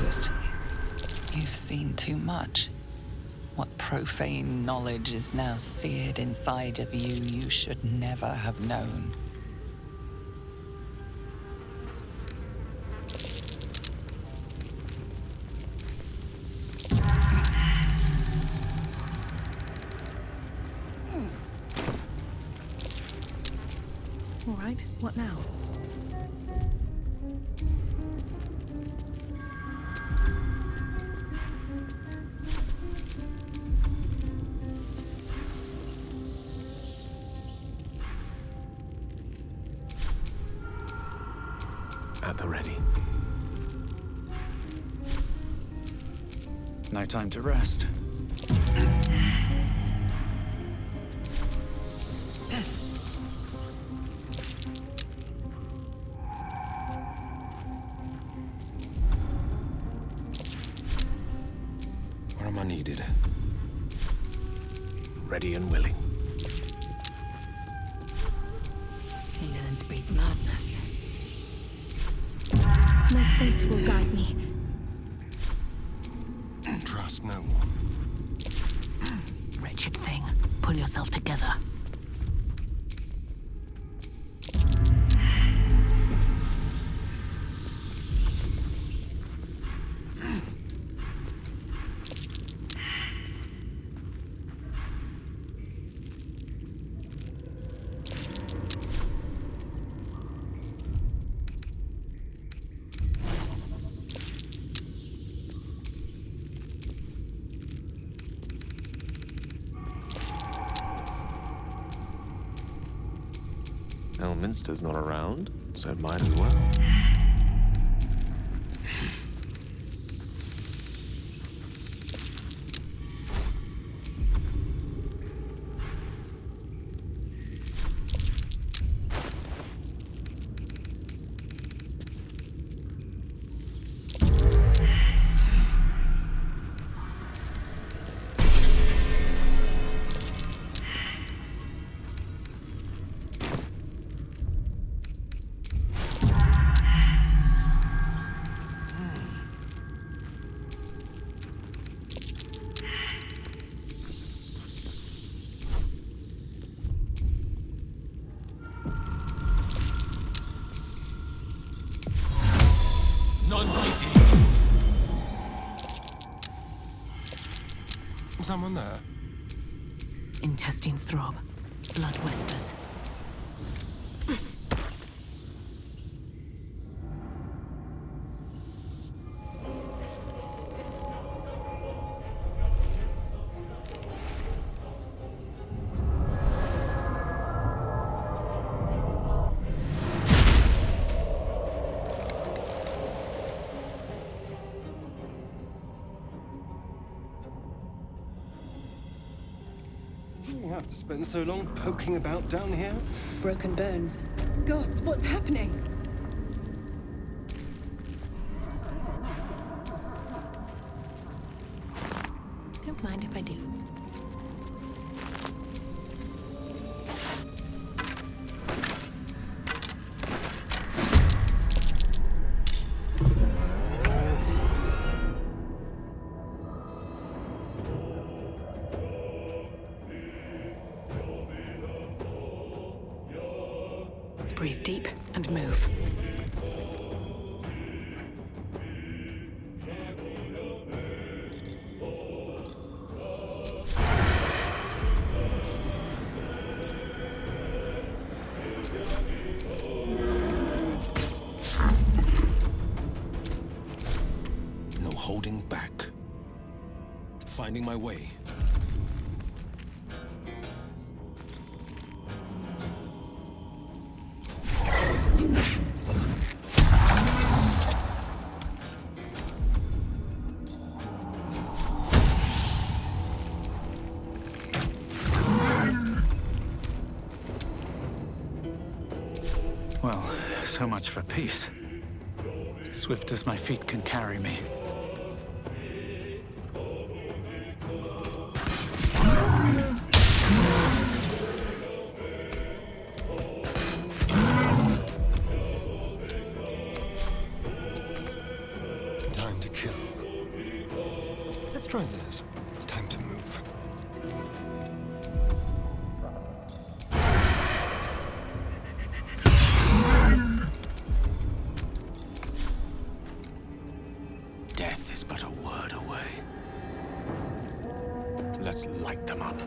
exposed. You've seen too much. What profane knowledge is now seared inside of you should never have known. All right, what now? At the ready. No time to rest. Where am I needed? Ready and willing. Indolence breeds madness. My faith will guide me. Trust no one. Wretched thing. Pull yourself together. Elminster's not around, so it might as well. Someone there? Intestines throb. Blood whispers. You have to spend so long poking about down here? Broken bones. Gods, what's happening? Don't mind if I do. Breathe deep and move. No holding back. Finding my way. Well, so much for peace. Swift as my feet can carry me. Time to kill. try this. Time to move. Death is but a word away. Let's light them up.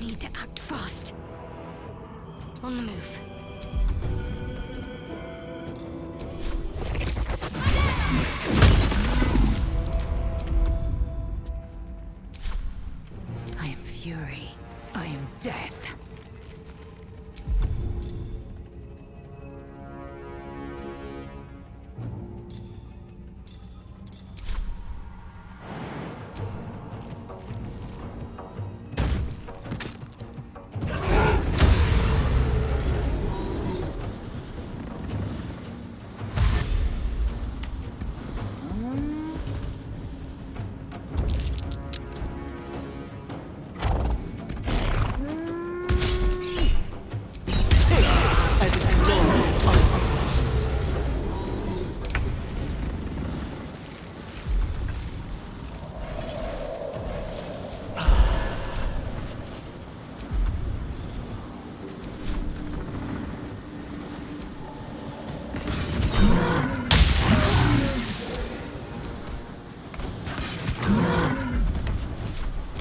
Need to act fast. On the move. I am fury. I am death.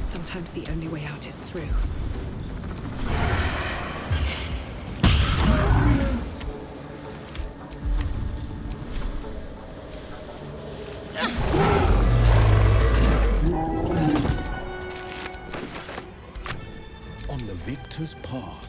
Sometimes the only way out is through. On the victor's path.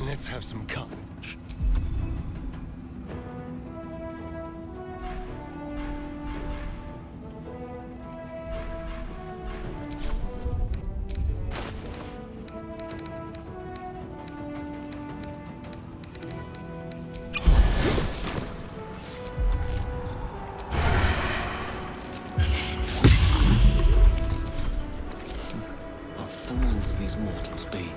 Let's have some carnage. What fools these mortals be.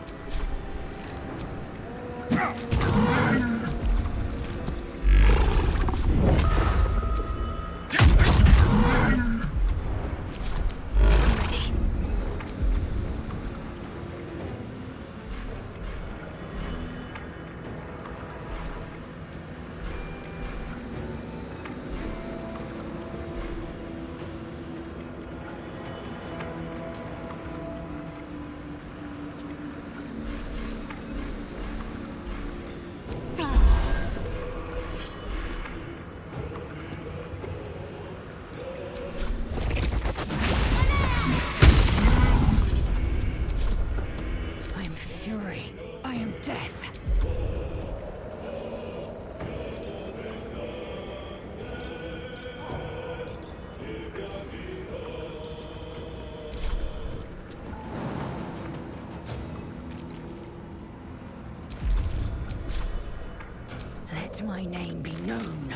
I am fury. I am death. Let my name be known.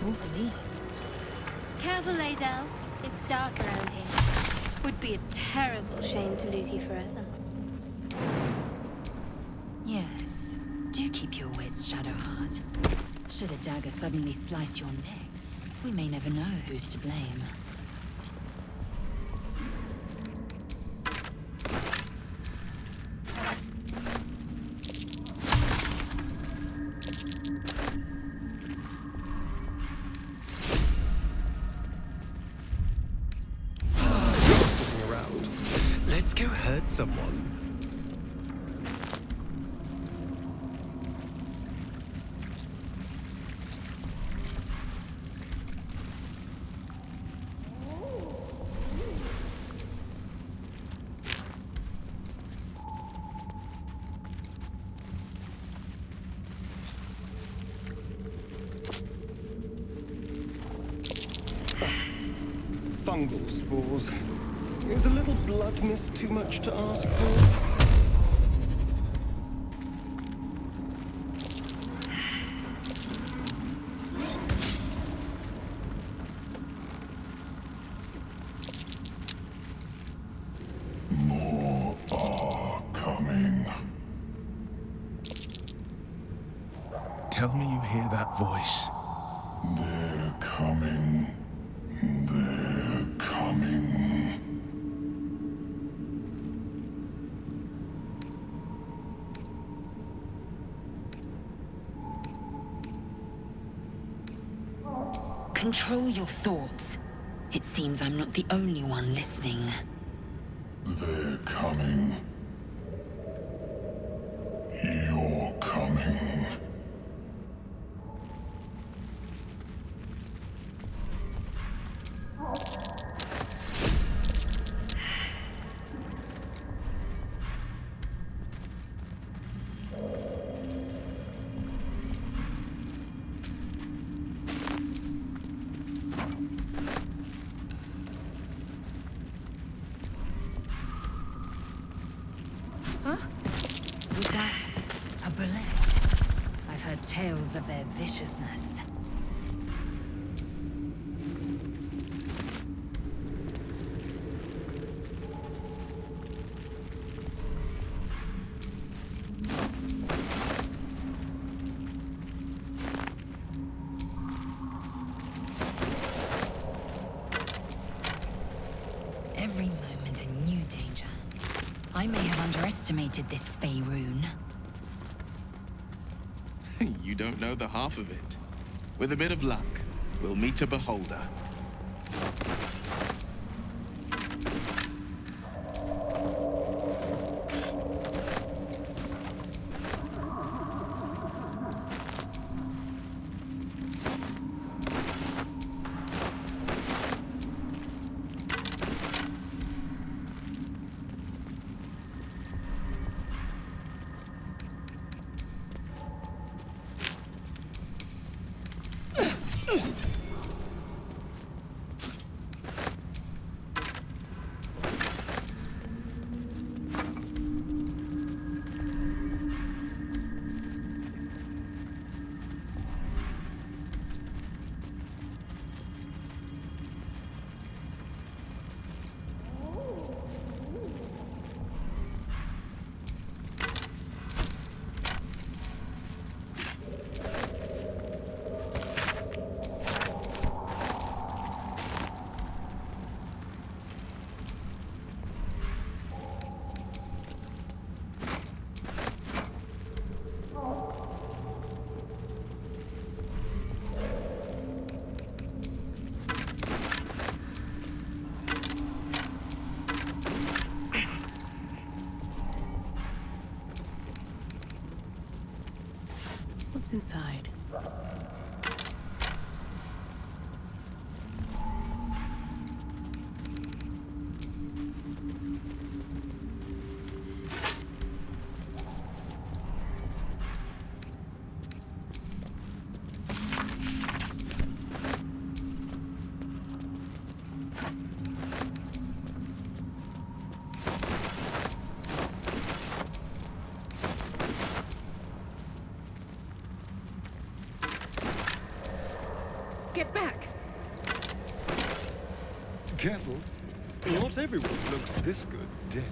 more for me. Careful, Lae'zel. It's dark around here. Would be a terrible shame to lose you forever. Yes. Do keep your wits, Shadowheart. Should a dagger suddenly slice your neck, we may never know who's to blame. Around. Let's go hurt someone. Fungal spores. Is a little blood mist too much to ask for? Coming. Tell me you hear that voice. They're coming. They're coming. Control your thoughts. It seems I'm not the only one listening. They're coming. You're coming. Was that a bullet? I've heard tales of their viciousness. Every moment a new danger. I may have underestimated this Faerun. You don't know the half of it. With a bit of luck, we'll meet a beholder. What's inside? get back. Careful. Not everyone looks this good dead.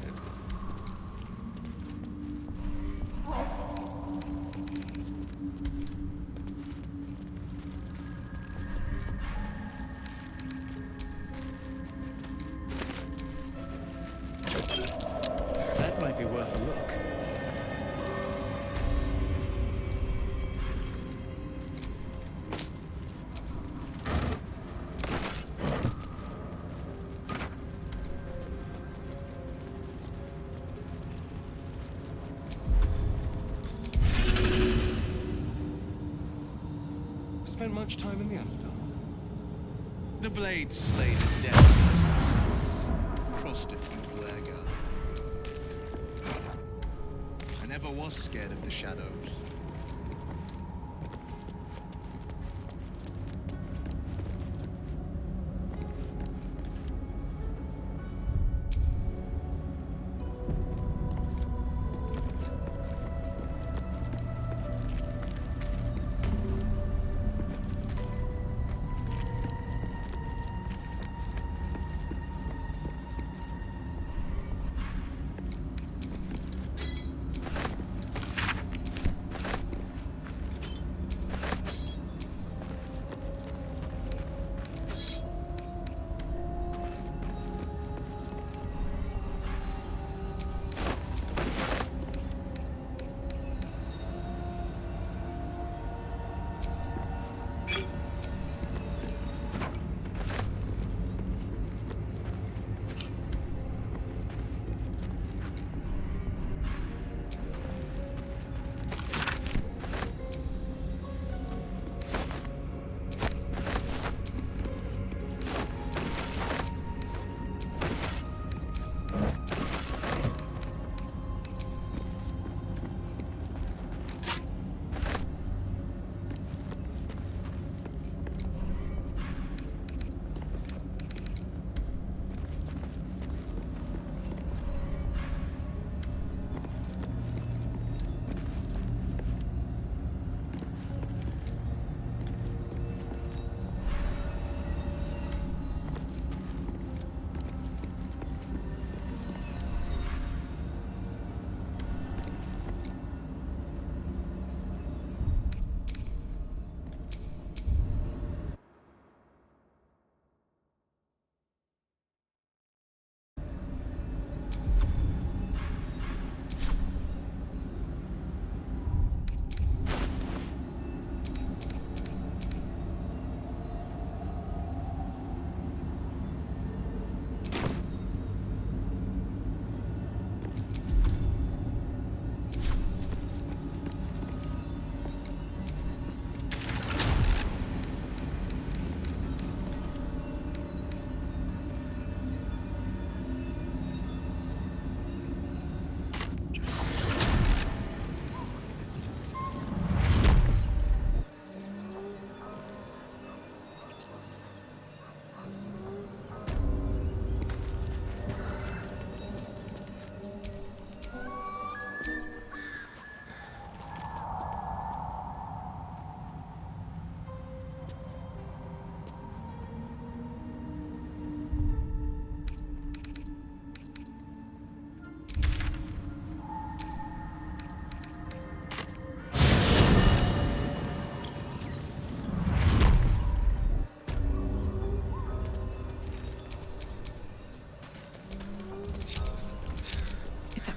That might be worth a look. Spend much time in the Underdark? The blade slayed a death. Crossed a few Blairgar. I never was scared of the shadows.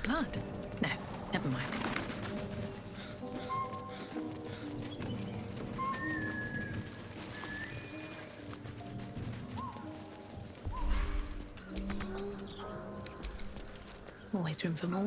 Blood? No, never mind. Always room for more.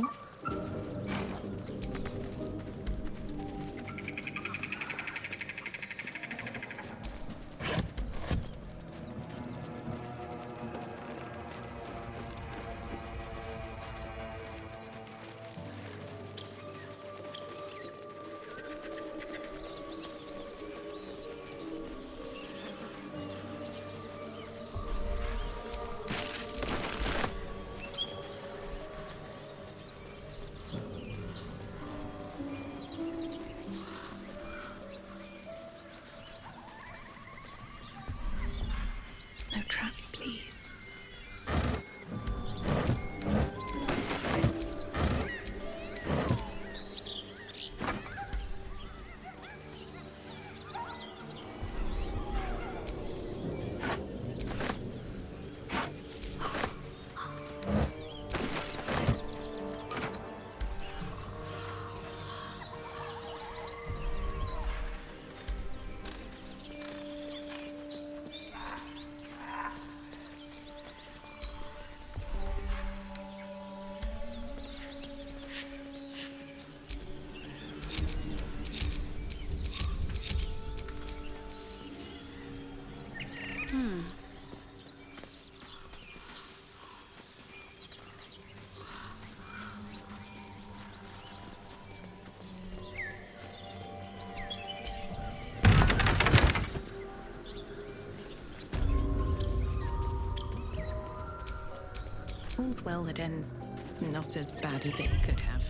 All's well that ends not as bad as it could have.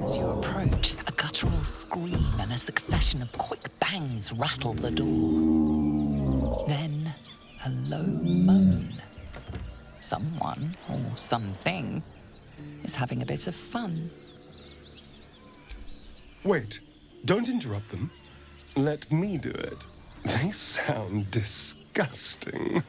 As you approach, a guttural scream and a succession of quick bangs rattle the door. Then, a low moan. Someone, or something, is having a bit of fun. Wait, don't interrupt them. Let me do it. They sound disgusting.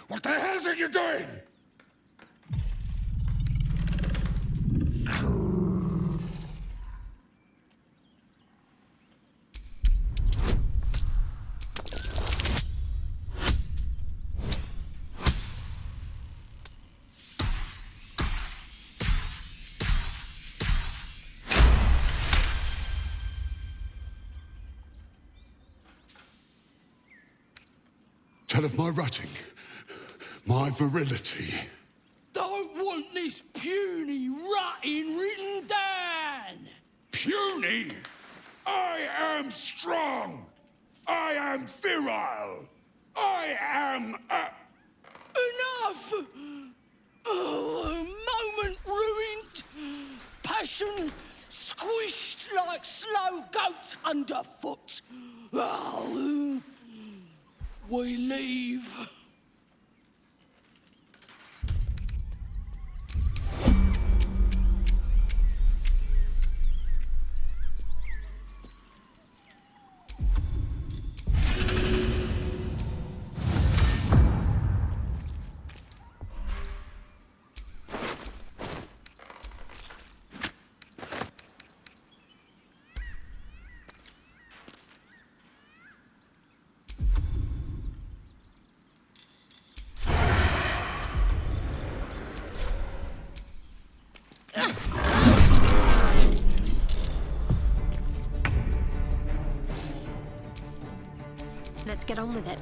What the hell are you doing? Tell of my rutting, my virility. Don't want this puny rutting written down! Puny? I am strong. I am virile. I am Enough! Oh, a moment ruined. Passion squished like slow goats underfoot. Oh, we leave. Let's get on with it.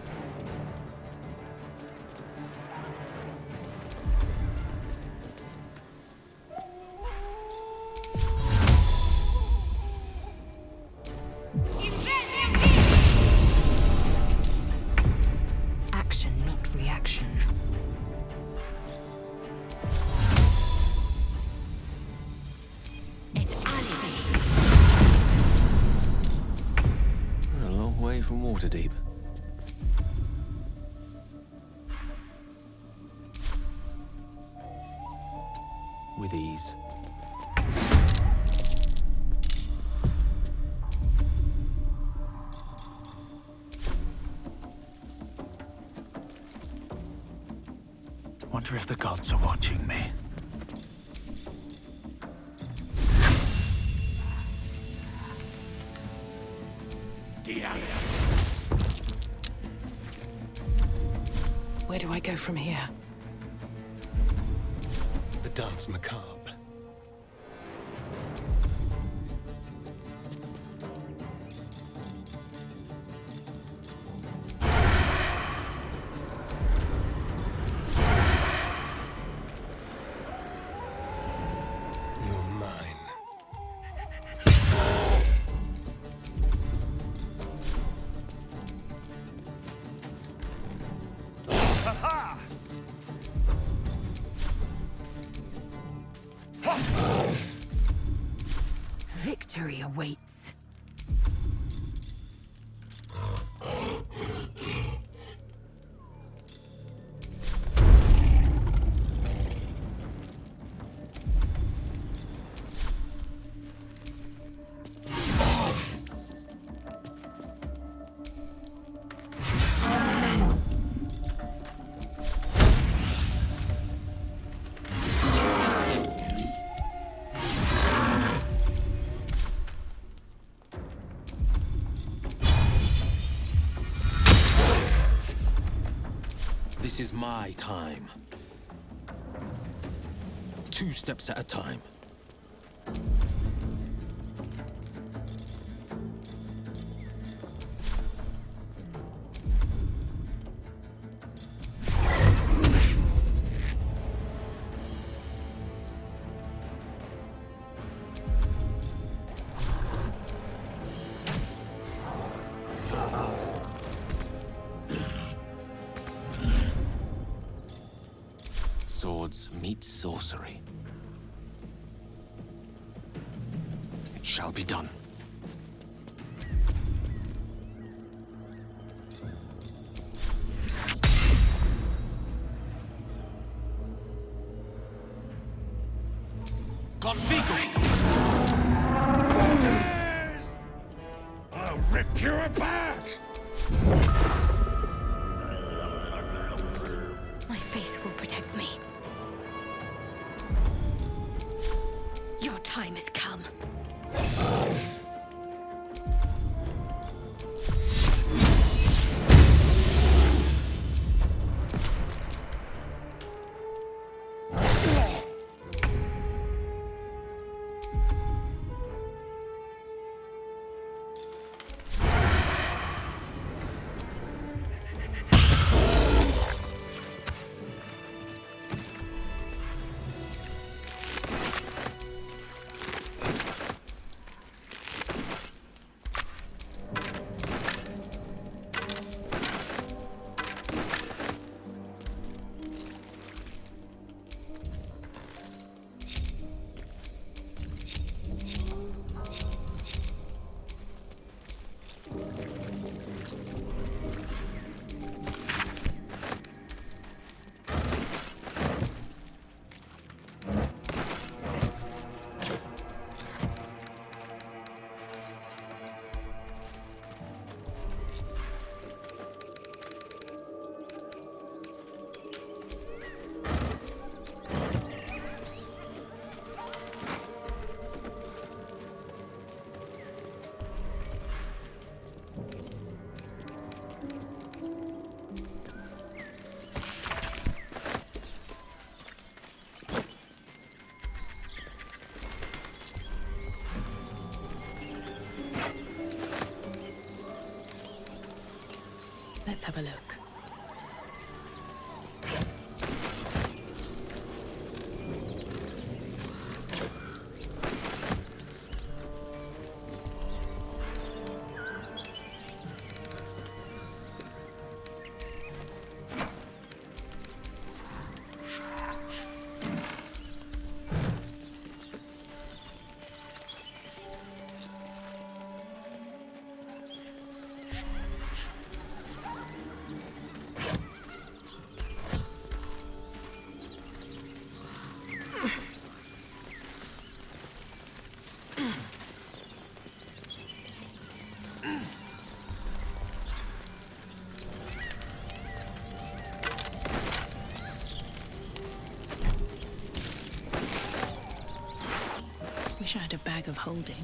Action, not reaction. It's alibi. We're a long way from Waterdeep. With ease. Wonder if the gods are watching me. Where do I go from here? The Dance Macabre. You're mine. Victory awaits. This is my time. 2 steps at a time. Swords meet sorcery. It shall be done. I'll rip you apart! My faith will protect me. Your time has come. Let's have a look. Wish I had a bag of holding.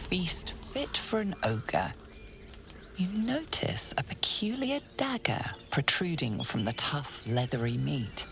Feast fit for an ogre. You notice a peculiar dagger protruding from the tough, leathery meat.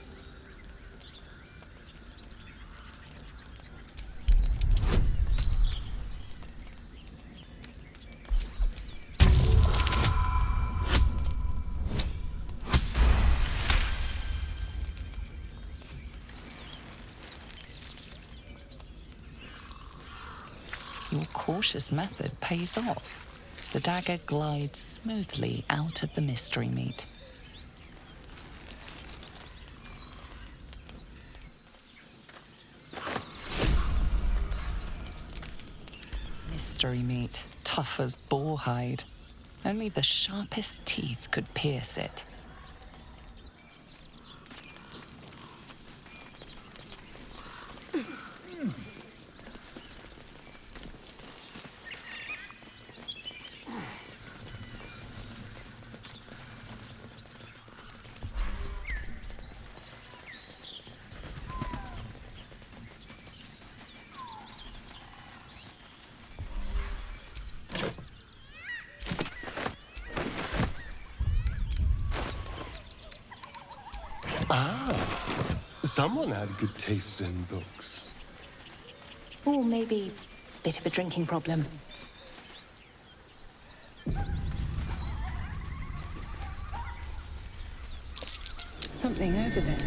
Your cautious method pays off. The dagger glides smoothly out of the mystery meat. Mystery meat, tough as boar hide. Only the sharpest teeth could pierce it. Someone had good taste in books. Or maybe a bit of a drinking problem. Something over there.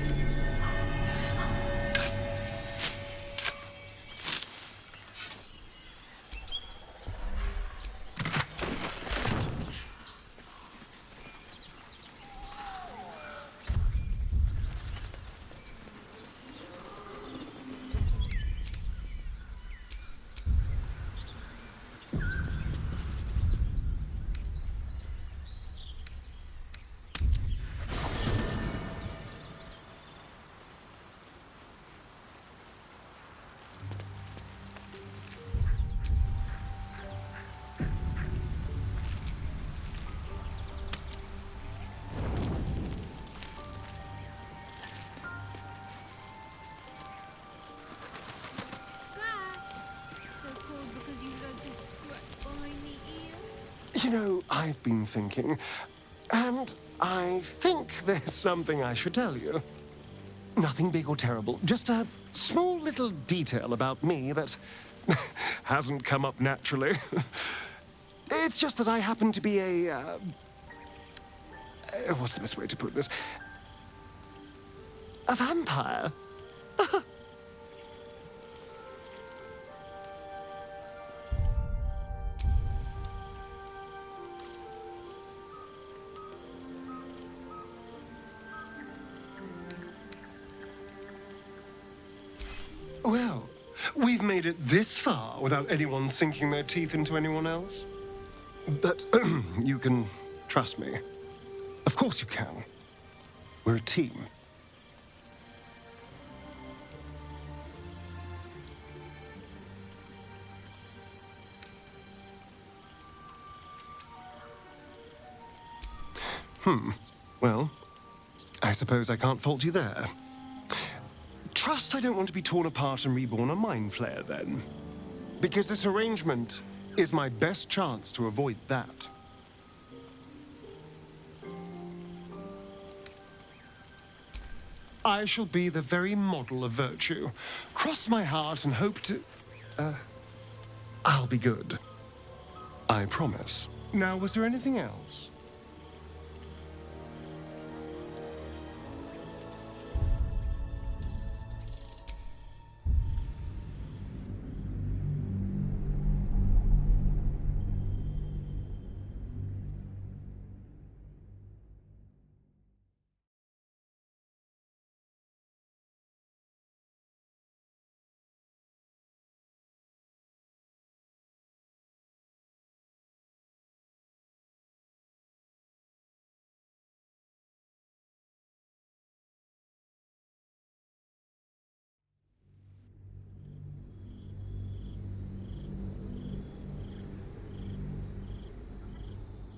You know, I've been thinking, and I think there's something I should tell you. Nothing big or terrible, just a small little detail about me that hasn't come up naturally. It's just that I happen to be a... what's the best way to put this? A vampire. Well, we've made it this far without anyone sinking their teeth into anyone else. But you can trust me. Of course you can. We're a team. Well, I suppose I can't fault you there. Trust I don't want to be torn apart and reborn a mind flayer, then. Because this arrangement is my best chance to avoid that. I shall be the very model of virtue. Cross my heart and hope to... I'll be good. I promise. Now, was there anything else?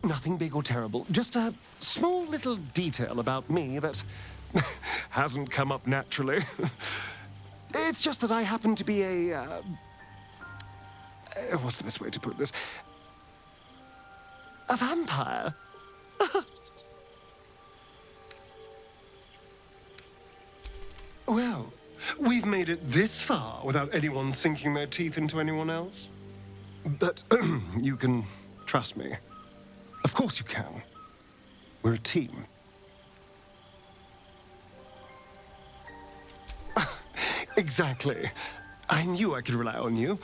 Nothing big or terrible, just a small little detail about me that hasn't come up naturally. It's just that I happen to be a... what's the best way to put this? A vampire. Well, we've made it this far without anyone sinking their teeth into anyone else. But you can trust me. Of course you can. We're a team. Exactly. I knew I could rely on you.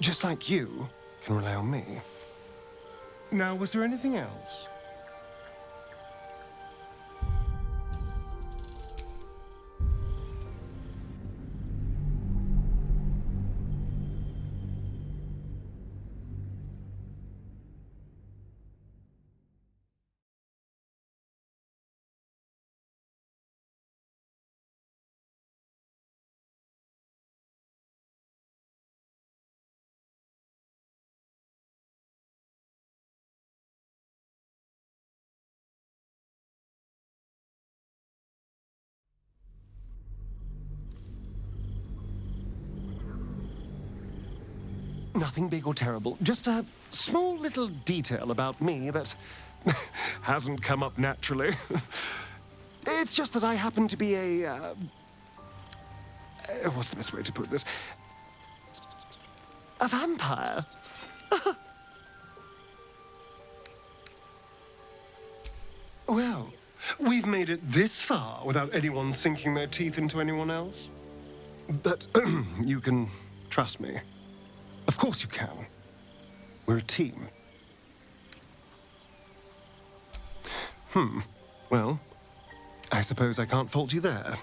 Just like you can rely on me. Now, was there anything else? Nothing big or terrible, just a small little detail about me that hasn't come up naturally. It's just that I happen to be a... what's the best way to put this? A vampire. Well, we've made it this far without anyone sinking their teeth into anyone else. But you can trust me. Of course you can. We're a team. Well, I suppose I can't fault you there.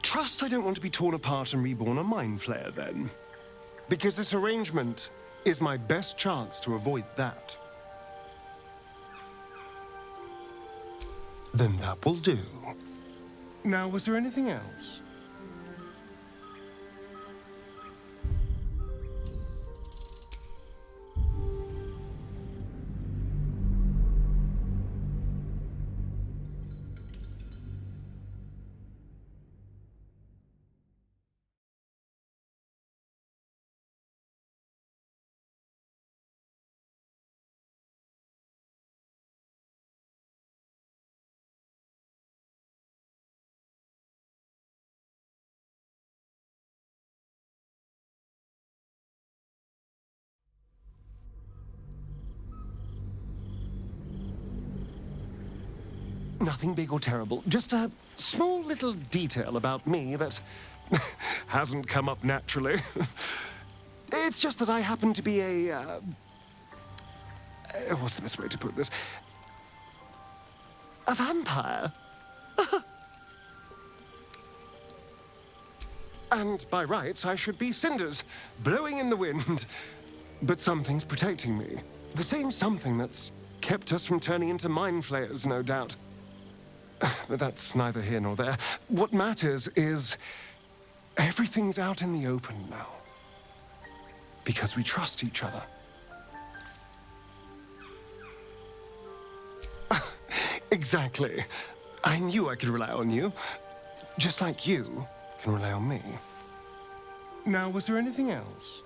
Trust I don't want to be torn apart and reborn a mind flayer, then. Because this arrangement is my best chance to avoid that. Then that will do. Now, was there anything else? Nothing big or terrible, just a small little detail about me that hasn't come up naturally. It's just that I happen to be a... what's the best way to put this? A vampire. And by rights, I should be cinders, blowing in the wind. But something's protecting me. The same something that's kept us from turning into mind flayers, no doubt. But that's neither here nor there. What matters is everything's out in the open now. Because we trust each other. Exactly. I knew I could rely on you. Just like you can rely on me. Now, was there anything else?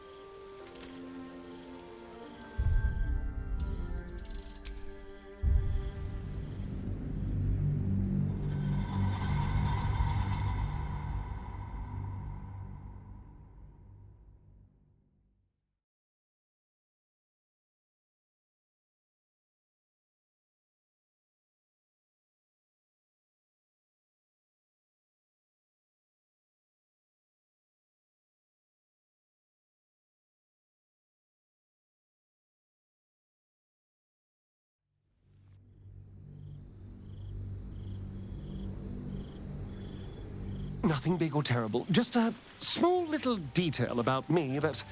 Nothing big or terrible, just a small little detail about me that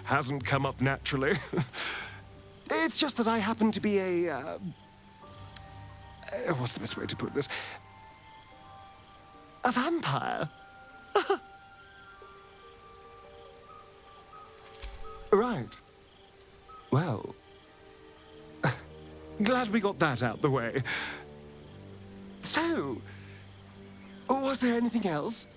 hasn't come up naturally. It's just that I happen to be a... what's the best way to put this? A vampire. Right. Well, glad we got that out the way. So... was there anything else?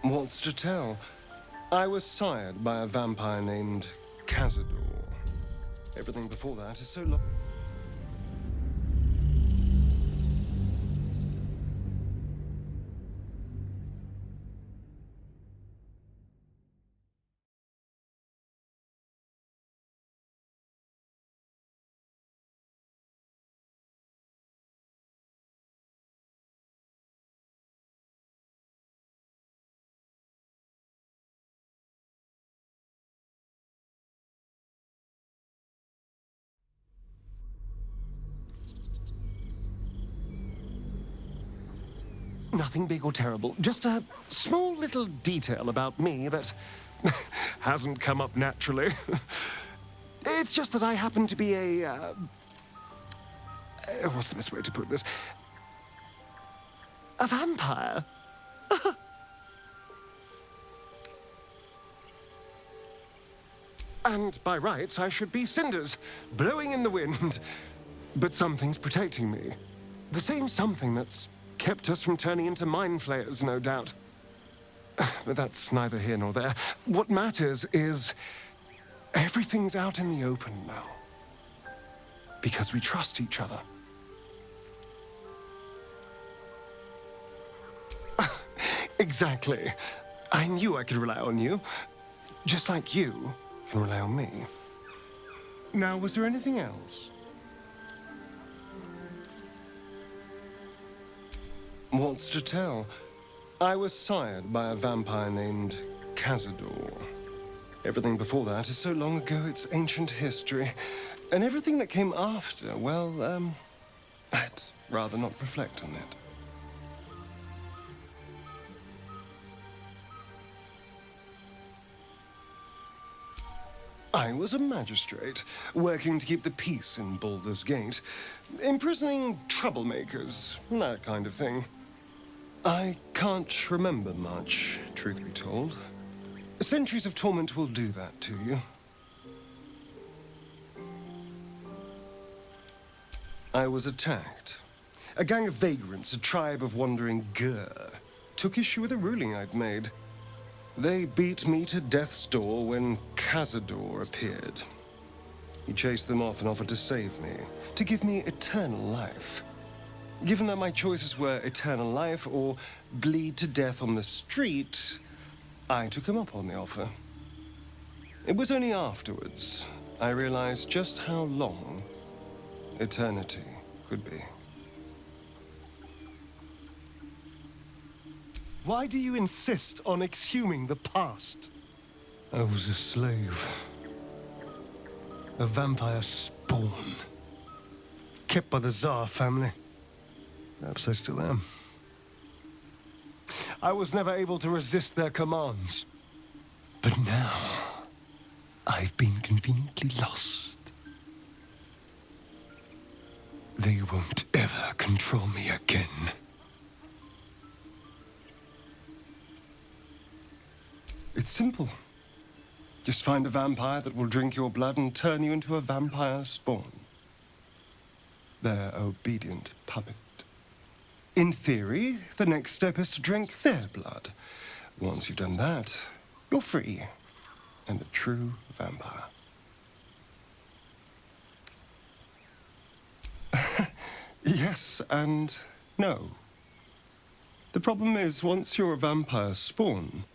What's to tell? I was sired by a vampire named Cazador. Everything before that is so long. Nothing big or terrible, just a small little detail about me that hasn't come up naturally. It's just that I happen to be a... what's the best way to put this? A vampire. And by rights, I should be cinders, blowing in the wind. But something's protecting me. The same something that's kept us from turning into mind flayers, no doubt. But that's neither here nor there. What matters is everything's out in the open now. Because we trust each other. Exactly. I knew I could rely on you. Just like you can rely on me. Now, was there anything else? What's to tell? I was sired by a vampire named Cazador. Everything before that is so long ago it's ancient history. And everything that came after, well, I'd rather not reflect on it. I was a magistrate, working to keep the peace in Baldur's Gate, imprisoning troublemakers, that kind of thing. I can't remember much, truth be told. Centuries of torment will do that to you. I was attacked. A gang of vagrants, a tribe of wandering Gur, took issue with a ruling I'd made. They beat me to death's door when Cazador appeared. He chased them off and offered to save me, to give me eternal life. Given that my choices were eternal life or bleed to death on the street, I took him up on the offer. It was only afterwards I realized just how long eternity could be. Why do you insist on exhuming the past? I was a slave. A vampire spawn. Kept by the Tsar family. Perhaps I still am. I was never able to resist their commands. But now, I've been conveniently lost. They won't ever control me again. It's simple. Just find a vampire that will drink your blood and turn you into a vampire spawn. Their obedient puppet. In theory, the next step is to drink their blood. Once you've done that, you're free and a true vampire. Yes and no. The problem is, once you're a vampire spawn,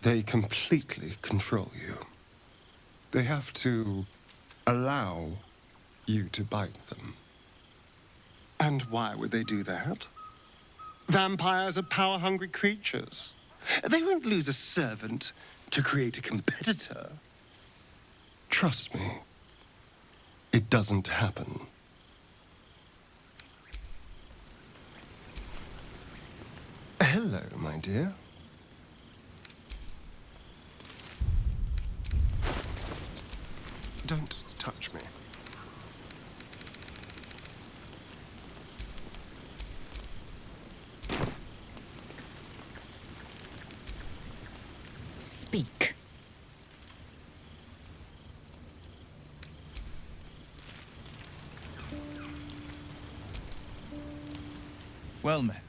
they completely control you. They have to allow you to bite them. And why would they do that? Vampires are power-hungry creatures. They won't lose a servant to create a competitor. Trust me, it doesn't happen. Hello, my dear. Don't touch me. Speak. Well met.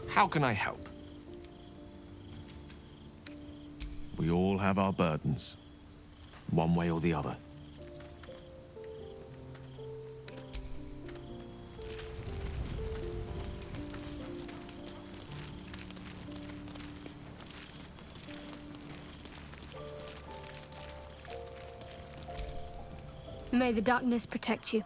How can I help? We all have our burdens, one way or the other. May the darkness protect you.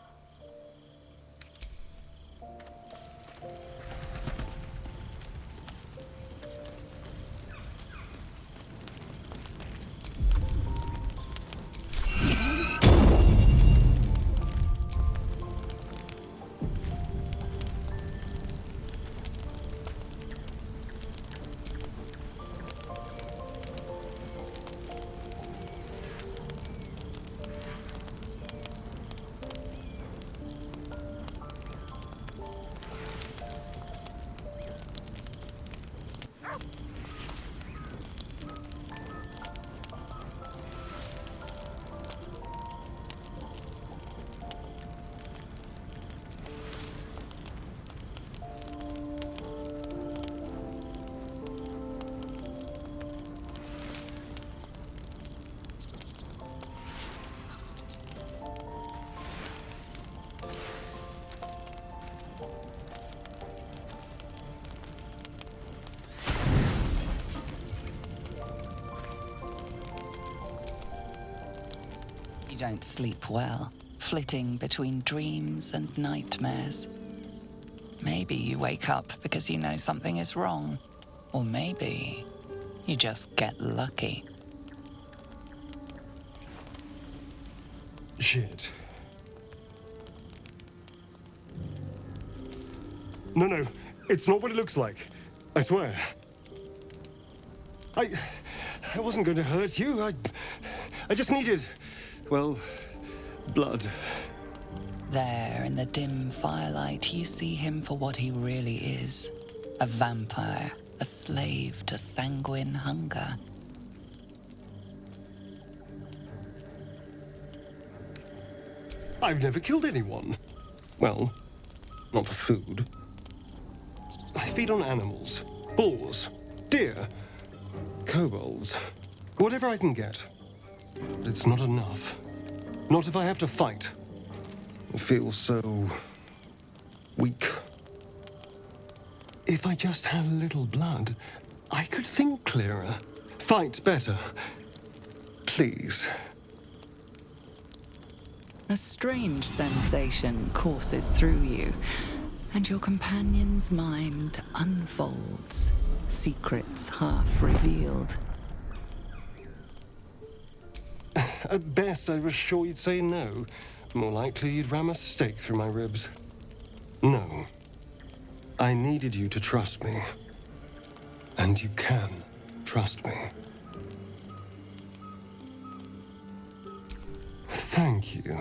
don't sleep well, flitting between dreams and nightmares. Maybe you wake up because you know something is wrong, or maybe you just get lucky. Shit. No, it's not what it looks like. I swear. I wasn't going to hurt you. I just needed, well, blood. There, in the dim firelight, you see him for what he really is. A vampire, a slave to sanguine hunger. I've never killed anyone. Well, not for food. I feed on animals, boars, deer, kobolds, whatever I can get. But it's not enough. Not if I have to fight. I feel so weak. If I just had a little blood, I could think clearer, fight better. Please. A strange sensation courses through you, and your companion's mind unfolds, secrets half revealed. At best, I was sure you'd say no. More likely, you'd ram a stake through my ribs. No. I needed you to trust me. And you can trust me. Thank you.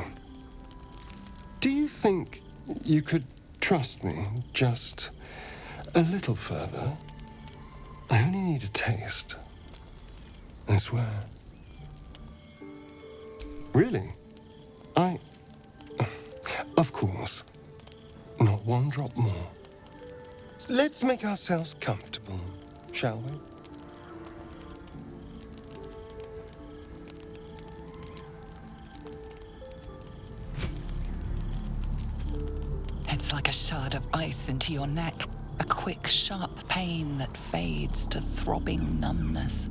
Do you think you could trust me just a little further? I only need a taste. I swear. Really? Of course. Not one drop more. Let's make ourselves comfortable, shall we? It's like a shard of ice into your neck, a quick, sharp pain that fades to throbbing numbness.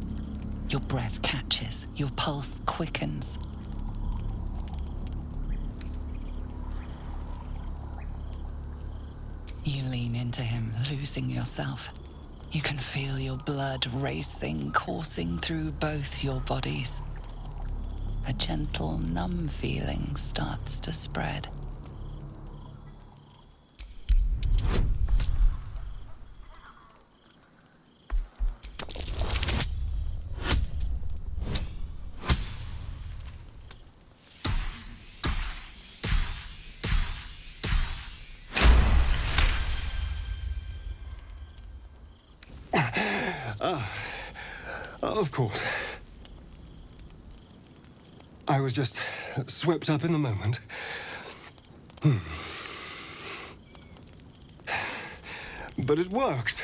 Your breath catches, your pulse quickens. You lean into him, losing yourself. You can feel your blood racing, coursing through both your bodies. A gentle, numb feeling starts to spread. Of course. I was just swept up in the moment. But it worked.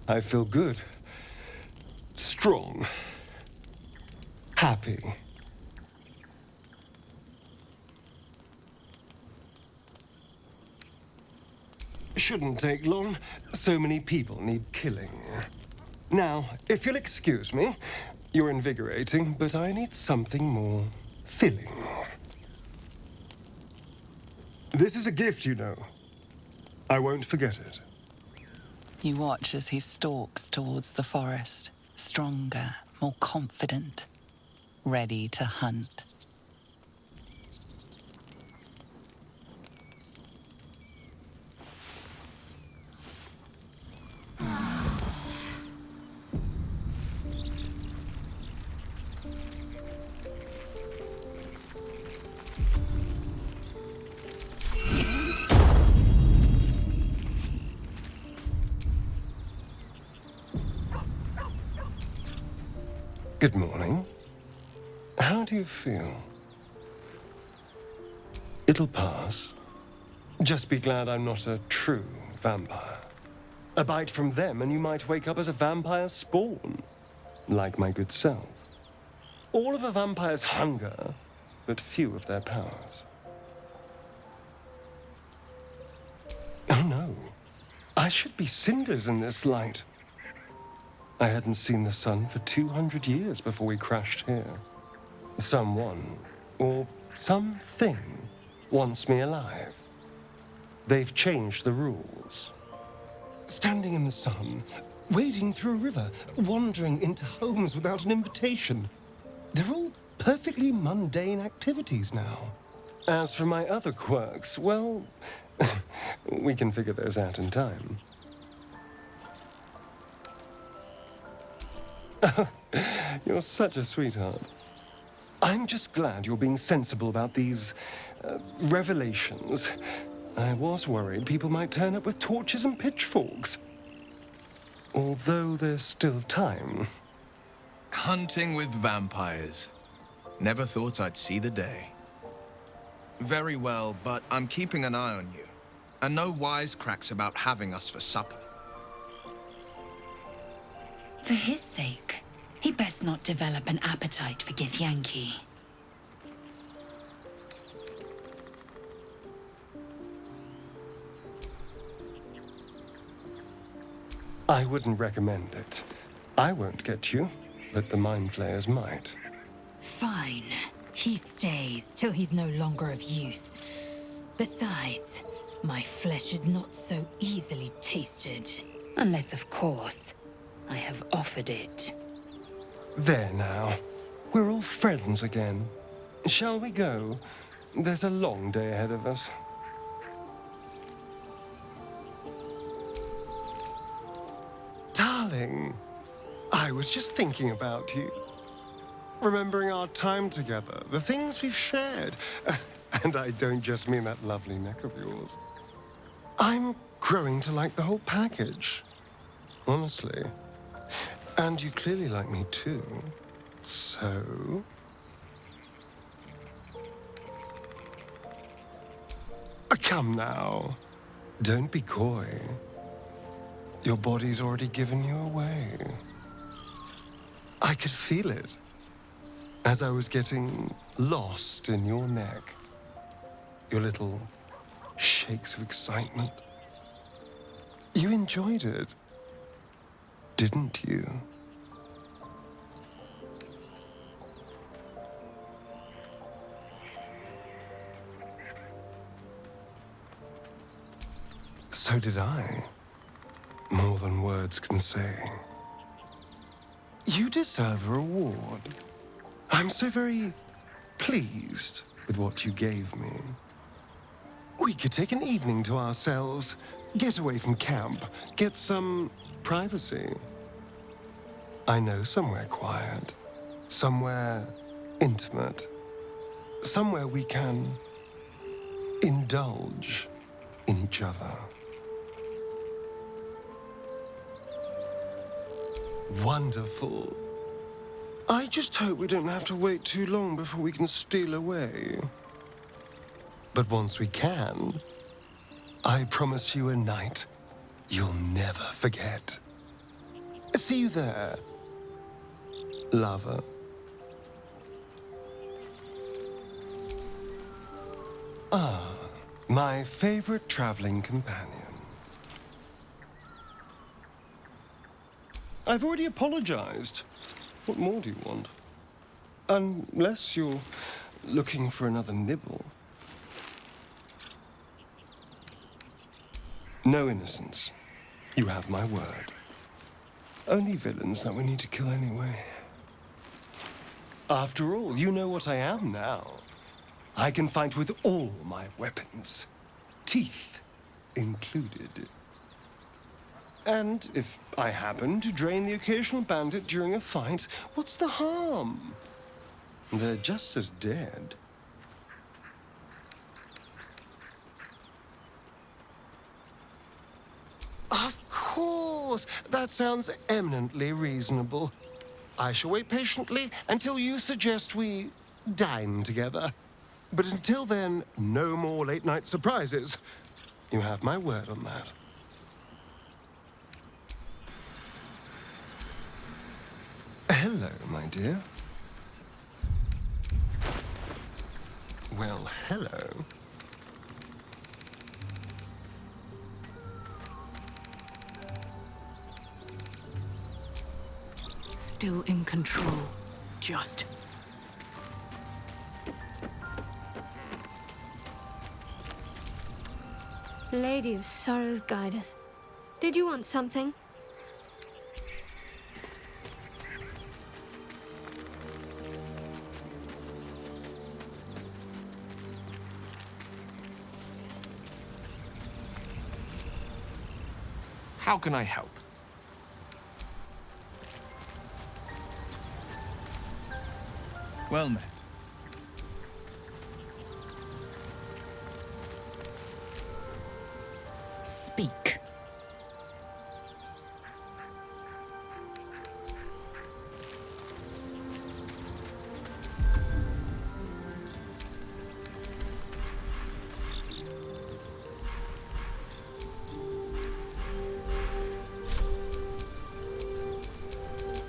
I feel good. Strong. Happy. Shouldn't take long. So many people need killing. Now, if you'll excuse me, you're invigorating, but I need something more filling. This is a gift, you know. I won't forget it. You watch as he stalks towards the forest, stronger, more confident, ready to hunt. Good morning. How do you feel? It'll pass. Just be glad I'm not a true vampire. A bite from them and you might wake up as a vampire spawn, like my good self. All of a vampire's hunger, but few of their powers. Oh no, I should be cinders in this light. I hadn't seen the sun for 200 years before we crashed here. Someone or something wants me alive. They've changed the rules. Standing in the sun, wading through a river, wandering into homes without an invitation. They're all perfectly mundane activities now. As for my other quirks, well, we can figure those out in time. You're such a sweetheart. I'm just glad you're being sensible about these revelations. I was worried people might turn up with torches and pitchforks. Although there's still time. Hunting with vampires. Never thought I'd see the day. Very well, but I'm keeping an eye on you. And no wisecracks about having us for supper. For his sake, he best not develop an appetite for Githyanki. I wouldn't recommend it. I won't get you, but the Mind Flayers might. Fine. He stays till he's no longer of use. Besides, my flesh is not so easily tasted. Unless, of course, I have offered it. There now. We're all friends again. Shall we go? There's a long day ahead of us. Darling, I was just thinking about you. Remembering our time together, the things we've shared. And I don't just mean that lovely neck of yours. I'm growing to like the whole package. Honestly. And you clearly like me too. So... Come now. Don't be coy. Your body's already given you away. I could feel it as I was getting lost in your neck. Your little shakes of excitement. You enjoyed it, didn't you? So did I. More than words can say. You deserve a reward. I'm so very pleased with what you gave me. We could take an evening to ourselves, get away from camp, get some privacy. I know somewhere quiet, somewhere intimate, somewhere we can indulge in each other. Wonderful. I just hope we don't have to wait too long before we can steal away. But once we can, I promise you a night you'll never forget. See you there, lover. Ah, my favorite traveling companion. I've already apologized. What more do you want? Unless you're looking for another nibble. No innocence. You have my word. Only villains that we need to kill anyway. After all, you know what I am now. I can fight with all my weapons. Teeth included. And if I happen to drain the occasional bandit during a fight, what's the harm? They're just as dead. Of course! That sounds eminently reasonable. I shall wait patiently until you suggest we dine together. But until then, no more late-night surprises. You have my word on that. Hello, my dear. Well, hello. Still in control. Just. Lady of Sorrows, guide us. Did you want something? How can I help? Well met. Speak.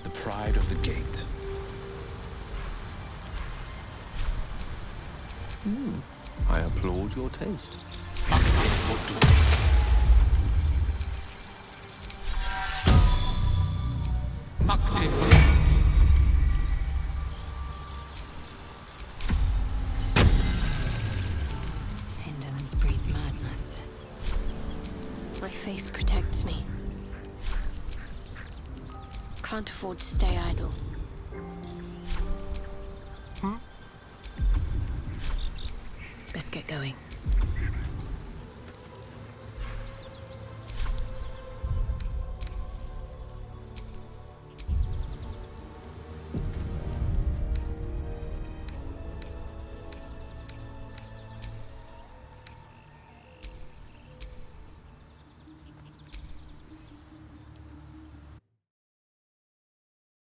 The pride of the gate. I applaud your taste. Indolence breeds madness. My faith protects me. Can't afford to stay idle. Let's get going.